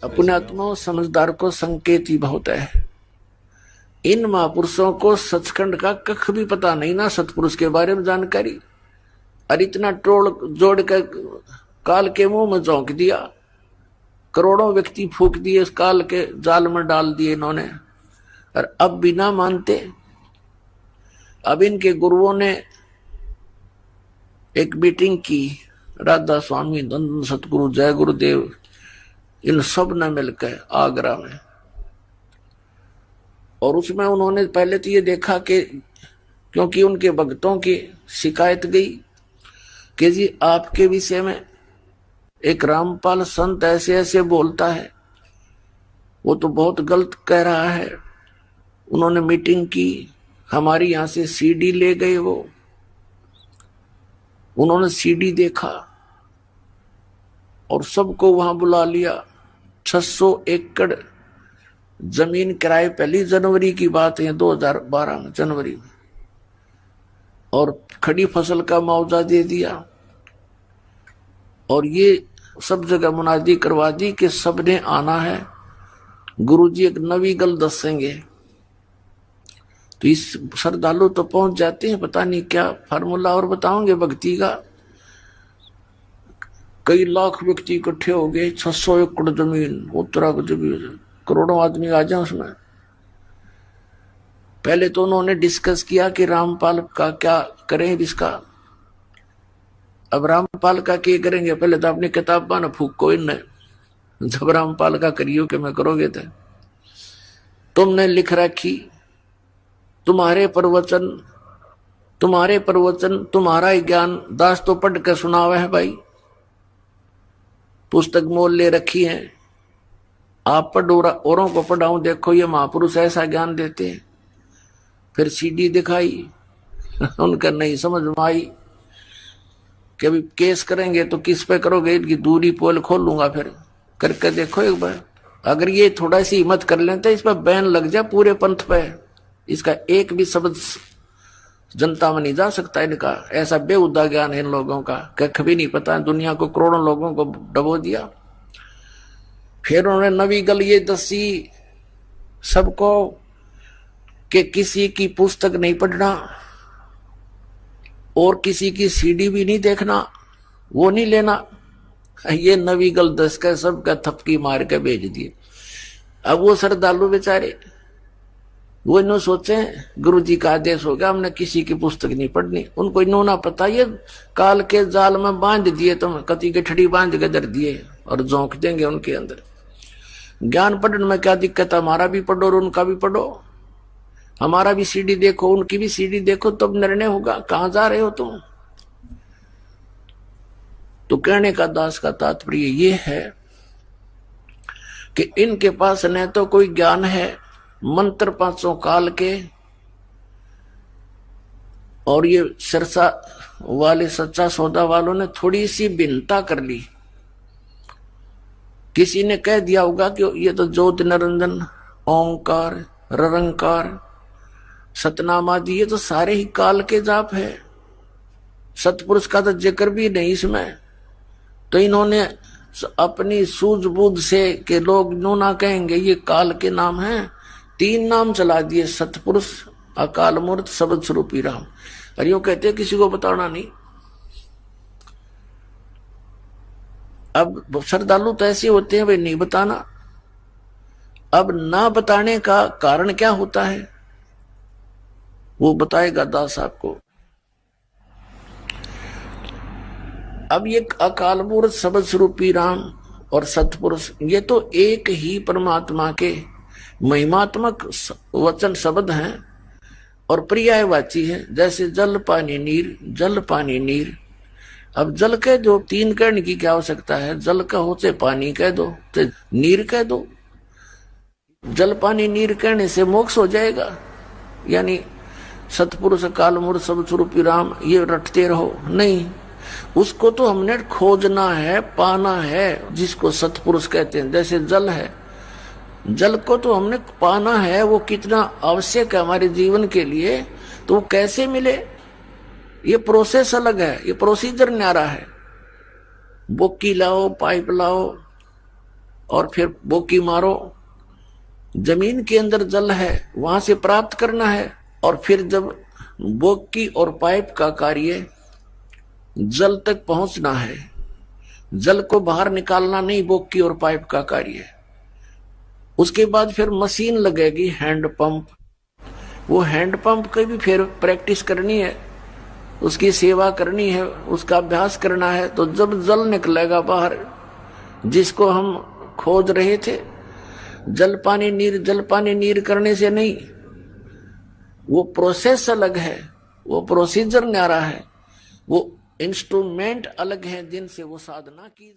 अपने आत्मा समझदार को संकेत ही बहुत है। इन महापुरुषों को सचखंड का कख भी पता नहीं ना, सतपुरुष के बारे में जानकारी, और इतना टोल जोड़ कर काल के मुंह में झोंक दिया, करोड़ों व्यक्ति फूक दिए, इस काल के जाल में डाल दिए इन्होंने, और अब बिना मानते। अब इनके गुरुओं ने एक मीटिंग की, राधा स्वामी, नंदन सतगुरु, जय गुरुदेव, इन सब ने मिलकर आगरा में, और उसमें उन्होंने पहले तो ये देखा कि क्योंकि उनके भक्तों की शिकायत गई कि जी आपके विषय में एक रामपाल संत ऐसे ऐसे बोलता है, वो तो बहुत गलत कह रहा है। उन्होंने मीटिंग की, हमारी यहां से सीडी ले गए, वो उन्होंने सीडी देखा और सबको वहां बुला लिया। 600 एकड़ जमीन किराए, पहली जनवरी की बात है 2012 में, जनवरी में, और खड़ी फसल का मुआवजा दे दिया, और ये सब जगह मुनादी करवा दी कि सबने आना है, गुरुजी एक नवी गल दसेंगे। तो इस श्रद्धालु तो पहुंच जाते हैं, पता नहीं क्या फार्मूला और बताओगे भक्ति का। कई लाख व्यक्ति इकट्ठे हो गए, 600 एकड़ जमीन, उत्तराखंड जमीन, करोड़ों आदमी आ जाए उसमें। पहले तो उन्होंने डिस्कस किया कि रामपाल का क्या करें इसका। अब रामपाल का क्या करेंगे, पहले तो अपनी किताब ना फूको इनने, जब रामपाल का करियो कि मैं करोगे थे। तुमने लिख रखी, तुम्हारे प्रवचन तुम्हारा ही ज्ञान दास तो पढ़ के सुनावा है भाई, पुस्तक मोल ले रखी है, आप पढ़ो औरों को पढ़ाऊं, देखो ये महापुरुष ऐसा ज्ञान देते हैं। फिर सीडी दिखाई, उनका नहीं समझ में आई कि अभी केस करेंगे तो किस पे करोगे, इनकी दूरी पोल खोल लूंगा। फिर करके देखो एक बार, अगर ये थोड़ा सी हिम्मत कर लेते इस पर बैन लग जाए पूरे पंथ पे, इसका एक भी शब्द जनता में नहीं जा सकता इनका। ऐसा बेहुदा ज्ञान है इन लोगों का, कख भी नहीं पता, दुनिया को करोड़ों लोगों को डबो दिया। फिर उन्होंने नवी गल ये दसी सबको कि किसी की पुस्तक नहीं पढ़ना और किसी की सीडी भी नहीं देखना, वो नहीं लेना। ये नवी गल दस का सबका थपकी मार के भेज दिए। अब वो श्रद्धालु बेचारे वो इन्हों सोचे गुरु जी का आदेश हो गया, हमने किसी की पुस्तक नहीं पढ़नी। उनको इन्होंने पता ये काल के जाल में बांध दिए, तुम कति के ठड़ी बांध के धर दिए और झोंक देंगे उनके अंदर। ज्ञान पढ़ने में क्या दिक्कत है, हमारा भी पढ़ो और उनका भी पढ़ो, हमारा भी सीडी देखो उनकी भी सीडी देखो, तब निर्णय होगा कहां जा रहे हो तुम। तो कहने का दास का तात्पर्य ये है कि इनके पास न तो कोई ज्ञान है मंत्र पांचों काल के, और ये सिरसा वाले सच्चा सौदा वालों ने थोड़ी सी भिन्नता कर ली। किसी ने कह दिया होगा कि ये तो ज्योत निरंजन, ओंकार, ररंकार, सतनाम आदि ये तो सारे ही काल के जाप है, सतपुरुष का तो जिक्र भी नहीं इसमें। तो इन्होंने अपनी सूझबूझ से के लोग नो ना कहेंगे ये काल के नाम हैं, 3 नाम चला दिए, सतपुरुष, अकाल मूर्त, शब्द स्वरूपी राम। और यूं कहते हैं किसी को बताना नहीं। अब श्रद्धालु तो ऐसे होते हैं भाई नहीं बताना। अब ना बताने का कारण क्या होता है वो बताएगा दास आपको। अब ये अकाल मूर्त, शब्द स्वरूपी राम और सतपुरुष ये तो एक ही परमात्मा के महिमात्मक वचन शब्द हैं और पर्यायवाची है। जैसे जल पानी नीर, जल पानी नीर। अब जल कह दो, 3 कहने की क्या आवश्यकता है, जल कहो चाहे पानी कह दो चाहे नीर कह दो। जल पानी नीर कहने से मोक्ष हो जाएगा, यानी सतपुरुष, काल मूर्त, शब्द स्वरूपी राम ये रटते रहो, नहीं। उसको तो हमने खोजना है, पाना है, जिसको सतपुरुष कहते हैं। जैसे जल है, जल को तो हमने पाना है, वो कितना आवश्यक है हमारे जीवन के लिए, तो वो कैसे मिले, ये प्रोसेस अलग है, ये प्रोसीजर न्यारा है। बोकी लाओ, पाइप लाओ, और फिर बोकी मारो। जमीन के अंदर जल है, वहां से प्राप्त करना है, और फिर जब बोकी और पाइप का कार्य जल तक पहुंचना है, जल को बाहर निकालना नहीं बोकी और पाइप का कार्य है। उसके बाद फिर मशीन लगेगी, हैंड पंप। वो हैंड पंप की भी फिर प्रैक्टिस करनी है, उसकी सेवा करनी है, उसका अभ्यास करना है। तो जब जल निकलेगा बाहर, जिसको हम खोज रहे थे, जल पानी नीर करने से नहीं, वो प्रोसेस अलग है, वो प्रोसीजर न्यारा है, वो इंस्ट्रूमेंट अलग है जिनसे वो साधना की।